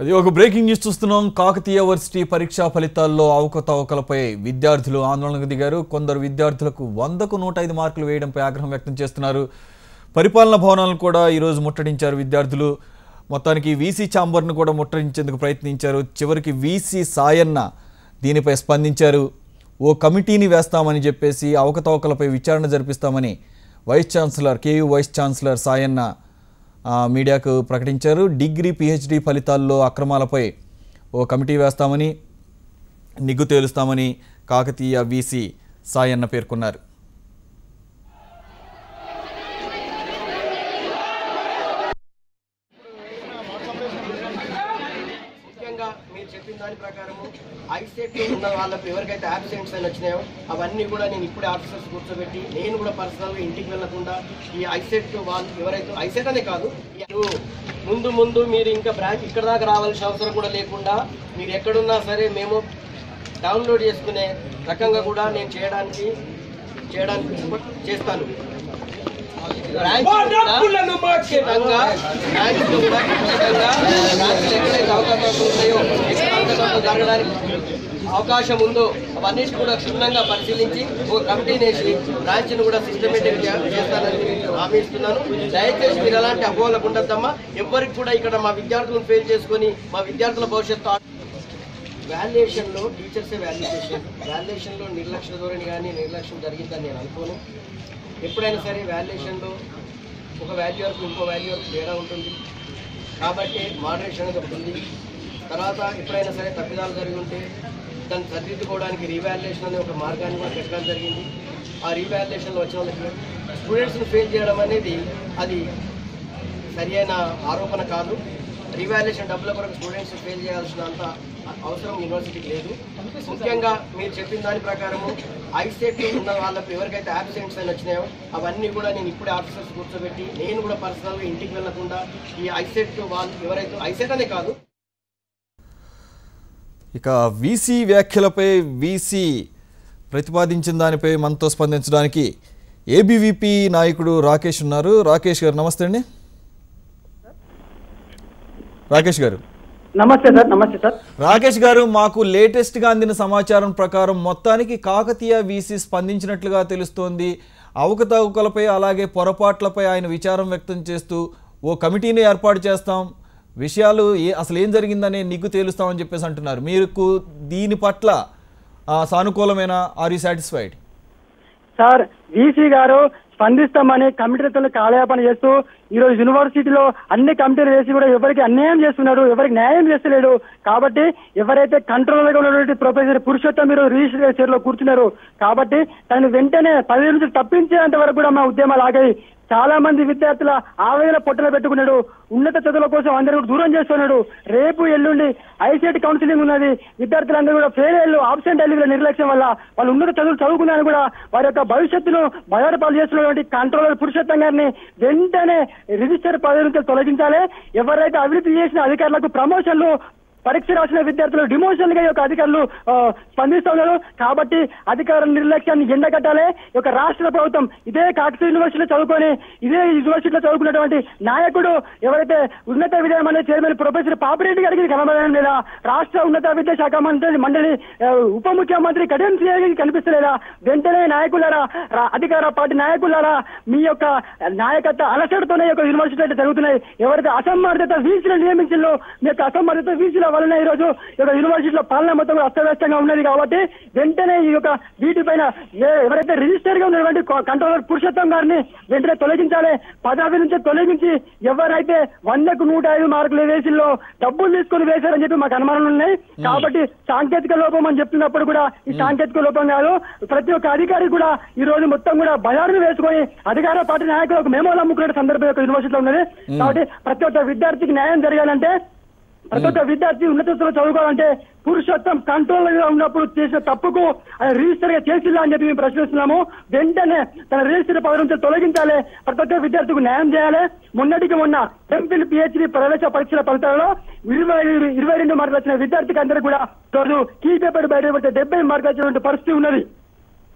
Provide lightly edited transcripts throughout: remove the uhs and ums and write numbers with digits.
అది ఒక breaking news చూస్తున్నాం. కాకతీయ వర్సిటీ పరీక్షా ఫలితాల్లో అవకతవకలపై విద్యార్థులు ఆందోళనకు దిగారు. కొందరు విద్యార్థులకు 100కు 105 మార్కులు వేయడంపై ఆగ్రహం వ్యక్తం చేస్తున్నారు. పరిపాలనా భవనాలను కూడా ఈరోజు ముట్టడించారు విద్యార్థులు. మొత్తానికి వీసీ ఛాంబర్ను కూడా ముట్టడించేందుకు ప్రయత్నించారు. చివరికి వీసీ సాయన్న దీనిపై స్పందించారు. ఓ కమిటీని వేస్తామని చెప్పేసి అవకతవకలపై విచారణ జరిపిస్తామని కేయూ వైస్ ఛాన్సలర్ సాయన్న మీడియాకు ప్రకటించారు. డిగ్రీ పిహెచ్డి ఫలితాల్లో అక్రమాలపై ఓ కమిటీ వేస్తామని నిగ్గు తేలుస్తామని కాకతీయ వీసీ సాయన్న పేర్కొన్నారు. మీరు చెప్పిన దాని ప్రకారము ఐసెట్ ఉన్న వాళ్ళకు ఎవరికైతే యాబ్సెంట్స్ అని వచ్చినాయో అవన్నీ కూడా నేను ఇప్పుడే ఆఫీసర్స్ కూర్చోబెట్టి నేను కూడా పర్సనల్గా ఇంటికి వెళ్లకుండా ఈ ఐసెట్ వాళ్ళు ఎవరైతే ఐసెట్ అనే కాదు ముందు మీరు ఇంకా బ్రాంచ్ ఇక్కడ దాకా రావాల్సిన అవసరం కూడా లేకుండా మీరు ఎక్కడున్నా సరే మేము డౌన్లోడ్ చేసుకునే రకంగా కూడా నేను చేయడానికి చేస్తాను. అవకాశం ఉందో అవన్నిటి కూడా క్షుణ్ణంగా పరిశీలించి ఒక కమిటీని వేసి బ్రాంచ్ను కూడా సిస్టమేటిక్ చేస్తానని హామీ ఇస్తున్నాను. దయచేసి మీరు అలాంటి అపోహలకు ఉండద్దమ్మా. ఎవరికి కూడా ఇక్కడ మా విద్యార్థులను ఫెయిల్ చేసుకొని మా విద్యార్థుల భవిష్యత్తు వాల్యుయేషన్లో టీచర్సే వాల్యుయేషన్లో నిర్లక్ష్య ధోరణి కానీ నిర్లక్ష్యం జరిగిందని నేను అనుకోను. ఎప్పుడైనా సరే వాల్యుయేషన్లో ఒక వాల్యూ వరకు ఇంకో వాల్యూ వరకు తేడా ఉంటుంది కాబట్టి మోడరేషన్ అనేది ఒకటి ఉంది. తర్వాత ఎప్పుడైనా సరే తప్పిదాలు జరిగి ఉంటే దాన్ని సరిదిద్దుకోవడానికి రీవాల్యుయేషన్ అనే ఒక మార్గాన్ని కూడా పెట్టడం జరిగింది. ఆ రీవాల్యుయేషన్లో వచ్చిన వాళ్ళకి స్టూడెంట్స్ని ఫెయిల్ చేయడం అనేది అది సరి అయిన ఆరోపణ కాదు. రీవాల్యుయేషన్ డబ్బుల కొరకు స్టూడెంట్స్ ఫెయిల్ చేయాల్సినంత అవసరం యూనివర్సిటీకి లేదు. ముఖ్యంగా మీరు చెప్పిన దాని ప్రకారము ఐసెట్ ఉన్న వాళ్ళకు ఎవరికైతే యాబ్సెంట్స్ అని వచ్చినాయో అవన్నీ కూడా నేను ఇప్పుడే ఆఫీసర్స్ కూర్చోబెట్టి నేను కూడా పర్సనల్గా ఇంటికి వెళ్లకుండా ఈ ఐసెట్ వాళ్ళు ఎవరైతే ఐసెట్ అనే కాదు. ఇక వీసీ వ్యాఖ్యలపై వీసీ ప్రతిపాదించిన దానిపై మనతో స్పందించడానికి ఏబీవీపీ నాయకుడు రాకేష్ ఉన్నారు. రాకేష్ గారు నమస్తే అండి. రాకేష్ గారు నమస్తే సార్. నమస్తే సార్. రాకేష్ గారు, మాకు లేటెస్ట్గా అందిన సమాచారం ప్రకారం మొత్తానికి కాకతీయ వీసీ స్పందించినట్లుగా తెలుస్తోంది. అవకతవకలపై అలాగే పొరపాట్లపై ఆయన విచారం వ్యక్తం చేస్తూ ఓ కమిటీని ఏర్పాటు చేస్తాం, విషయాలు అసలు ఏం జరిగిందనే నిగ్గు తేలుస్తామని చెప్పేసి అంటున్నారు. మీకు దీని పట్ల సానుకూలమైన or you satisfied? Sir, VC గారు స్పందిస్తామని కమిటీలతో కాలయాపన చేస్తూ ఈరోజు యూనివర్సిటీలో అన్ని కమిటీలు వేసి కూడా ఎవరికి అన్యాయం చేస్తున్నాడు, ఎవరికి న్యాయం చేస్తలేడు. కాబట్టి ఎవరైతే కంట్రోలర్ గా ఉన్నటువంటి ప్రొఫెసర్ పురుషోత్తం ఈరోజు రిజిస్టర్ చైర్లో కూర్చున్నారు కాబట్టి తను వెంటనే 10 నుంచి తప్పించేంత వరకు కూడా మా ఉద్యమాలు ఆగాయి. చాలా మంది విద్యార్థుల ఆవేదన పొట్టలో పెట్టుకున్నాడు. ఉన్నత చదువుల కోసం అందరూ దూరం చేస్తున్నాడు. రేపు ఎల్లుండి ఐసెట్ కౌన్సిలింగ్ ఉన్నది. విద్యార్థులందరూ కూడా ఫెయిల్ అయ్యారు. ఆబ్సెంట్ అయ్యారు నిర్లక్ష్యం వల్ల. వాళ్ళు ఉన్నత చదువులు చదువుకున్నారని కూడా వారి యొక్క భవిష్యత్తును బజారుపాలు చేస్తున్నటువంటి కంట్రోలర్ పురుషోత్తం గారిని వెంటనే రిజిస్టర్ పదవి నుంచి తొలగించాలి. ఎవరైతే అభివృద్ధి చేసిన అధికారులకు ప్రమోషన్లు, పరీక్ష రాసిన విద్యార్థులు డిమోషన్ గా ఈ యొక్క అధికారులు స్పందిస్తూ ఉన్నారు. కాబట్టి అధికారుల నిర్లక్ష్యాన్ని ఎండగట్టాలి. ఈ యొక్క రాష్ట్ర ప్రభుత్వం ఇదే కాకతీయ యూనివర్సిటీలో చదువుకొని ఇదే యూనివర్సిటీలో చదువుకున్నటువంటి నాయకుడు ఎవరైతే ఉన్నత విద్యా మండలి చైర్మన్ ప్రొఫెసర్ పాపిరెడ్డి గారికి కనబడడం లేదా, రాష్ట్ర ఉన్నత విద్యా శాఖ మండలి ఉప ముఖ్యమంత్రి కడియం శ్రీహరికి కనిపిస్తలేదా? వెంటనే నాయకులారా, అధికార పార్టీ నాయకులారా, మీ యొక్క నాయకత్వ అలసటతోనే ఈ యొక్క యూనివర్సిటీ జరుగుతున్నాయి. ఎవరైతే అసమర్థత వీసీలు నియమించిందో మీ యొక్క అసమర్థత వీసీల వలన ఈ రోజు ఈ యొక్క యూనివర్సిటీలో పాలన మొత్తం అస్తవ్యస్తంగా ఉన్నది. కాబట్టి వెంటనే ఈ యొక్క వీటిపైన ఎవరైతే రిజిస్టర్ గా ఉన్నటువంటి కంట్రోలర్ పురుషోత్తం గారిని వెంటనే తొలగించాలి. పదవి నుంచి తొలగించి ఎవరైతే 100కు 105 మార్కులు వేసిల్లో డబ్బులు తీసుకుని వేశారని చెప్పి మాకు అనుమానాలు ఉన్నాయి. కాబట్టి సాంకేతిక లోపం అని చెప్తున్నప్పుడు కూడా ఈ సాంకేతిక లోపం కాదు. ప్రతి ఒక్క అధికారి కూడా ఈ రోజు మొత్తం కూడా బజారును వేసుకొని అధికార పార్టీ నాయకులకు మేమోలు అమ్ముకునే సందర్భం యొక్క యూనివర్సిటీలో ఉన్నది. కాబట్టి ప్రతి ఒక్క విద్యార్థికి న్యాయం జరగాలంటే, ప్రతి ఒక్క విద్యార్థి ఉన్నత స్థితిలో చదువుకోవాలంటే పురుషోత్తం కంట్రోలర్ గా ఉన్నప్పుడు చేసిన తప్పుకు ఆయన రిజిస్టర్ గా చేసిందా అని చెప్పి మేము ప్రశ్నిస్తున్నాము. వెంటనే తన రిజిస్టర్ పదవి నుంచి తొలగించాలి. ప్రతి ఒక్క విద్యార్థికి న్యాయం చేయాలి. మొన్నటికి మొన్న ఎంఫిల్ పిహెచ్డి ప్రవేశ పరీక్షల ఫలితాలలో 22 మార్కులు వచ్చిన విద్యార్థికి అందరూ కూడా రోజు కీ పేపర్ బయట 70 మార్కులు వచ్చినటువంటి పరిస్థితి ఉన్నది.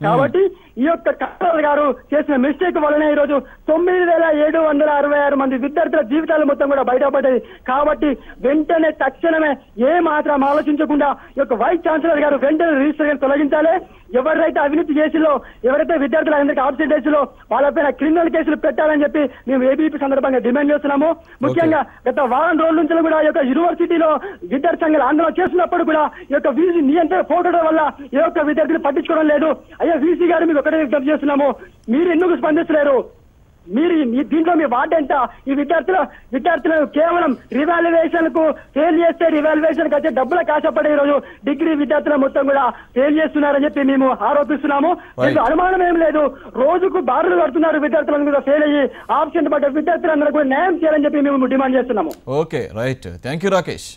కాబట్టి ఈ యొక్క కలెక్టర్ గారు చేసిన మిస్టేక్ వలనే ఈ రోజు 9,766 మంది విద్యార్థుల జీవితాలు మొత్తం కూడా బయటపడ్డాయి. కాబట్టి వెంటనే తక్షణమే ఏ మాత్రం ఆలోచించకుండా ఈ యొక్క వైస్ ఛాన్సలర్ గారు వెంటనే రిజిస్టర్ తొలగించాలి. ఎవరైతే అవినీతి కేసులో ఎవరైతే విద్యార్థులందరికీ ఆబ్సెంట్ కేసులో వాళ్ళపైన క్రిమినల్ కేసులు పెట్టాలని చెప్పి మేము ఏబీపీ సందర్భంగా డిమాండ్ చేస్తున్నాము. ముఖ్యంగా గత వారం రోజుల నుంచి కూడా ఈ యొక్క యూనివర్సిటీలో విద్యార్థి సంఘాలు ఆందోళన చేస్తున్నప్పుడు కూడా ఈ యొక్క వీసీ నియంత్రణ పోవడం వల్ల ఏ ఒక్క విద్యార్థులు పట్టించుకోవడం లేదు. అయ్యా వీసీ గారు మీకు ఒకటే విజ్ఞప్తి చేస్తున్నాము, మీరు ఎందుకు స్పందించలేరు? మీరు దీంట్లో మీ వార్డు ఎంత? ఈ విద్యార్థులు కేవలం రివాల్యుయేషన్ కు ఫెయిల్ చేస్తే రివాల్యుయేషన్ వచ్చే డబ్బుల కాశపడే ఈ రోజు డిగ్రీ విద్యార్థులు మొత్తం కూడా ఫెయిల్ చేస్తున్నారని చెప్పి మేము ఆరోపిస్తున్నాము. దీంట్లో అనుమానం ఏం లేదు. రోజుకు బారులు కడుతున్నారు విద్యార్థులను కూడా ఫెయిల్ అయ్యి ఆబ్సెంట్ పడ్డ విద్యార్థులందరూ కూడా న్యాయం చేయాలని చెప్పి మేము డిమాండ్ చేస్తున్నాము. Okay, right. Thank you Rakesh.